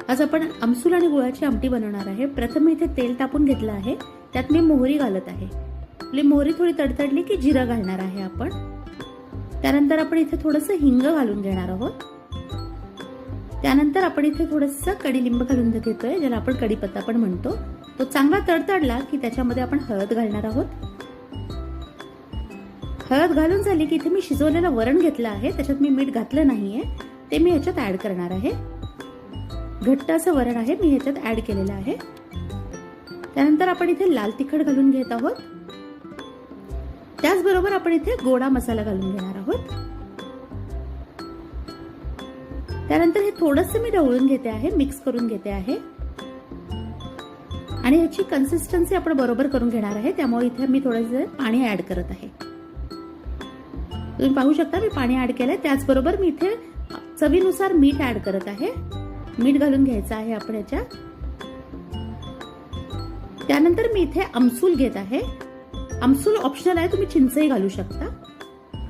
आज आपण आमसूल आणि गुळाची आमटी बनवणार आहे। प्रथम इथे तेल तापून घेतलं आहे, त्यात मी मोहरी घालत आहे। आपली मोहरी थोडी तडतडली की जिरं घालणार आहे आपण। त्यानंतर आपण इथे थोडंसं हिंग घालून घेणार आहोत। त्यानंतर आपण इथे थोडंसं कडीलिंब घालून घेतोय, ज्याला आपण कढीपत्ता पण म्हणतो। तो चांगला तडतडला की त्याच्यामध्ये आपण हळद घालणार आहोत। हळद घालून झाली की इथे मी शिजवलेलं वरण घेतलं आहे, त्याच्यात मी मीठ घातलं नाहीये, ते मी ह्याच्यात ऍड करणार आहे। घट्ट असं वरण आहे, मी ह्याच्यात ऍड केलेलं आहे। त्यानंतर आपण इथे लाल तिखट घालून घेत आहोत। त्याचबरोबर आपण इथे गोडा मसाला घालून घेणार आहोत। त्यानंतर हे थोडंसं मी ढवळून घेते आहे, मिक्स करून घेते आहे आणि ह्याची कन्सिस्टन्सी आपण बरोबर करून घेणार आहे। त्यामुळे इथे मी थोडंसं पाणी ऍड करत आहे। तुम्ही पाहू शकता मी पाणी ऍड केलंय। त्याचबरोबर मी इथे चवीनुसार मीठ ऍड करत आहे। मीठ घालून घ्यायचं आहे आपण याच्यात। त्यानंतर मी इथे आमसूल घेत आहे। आमसूल ऑप्शनल आहे, तुम्ही चिंचही घालू शकता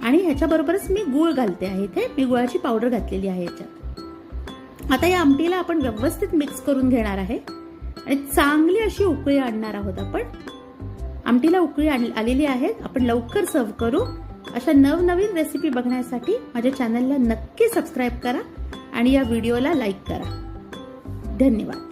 आणि ह्याच्या बरोबरच मी गूळ घालते आहे। इथे मी गुळाची पावडर घातलेली आहे याच्यात। आता या आमटीला आपण व्यवस्थित मिक्स करून घेणार आहे आणि चांगली अशी उकळी आणणार आहोत आपण। आमटीला उकळी आलेली आहे, आपण लवकर सर्व करू। अशा नवनवीन रेसिपी बघण्यासाठी माझ्या चॅनलला नक्की सबस्क्राईब करा आणि या व्हिडिओला लाईक करा। धन्यवाद।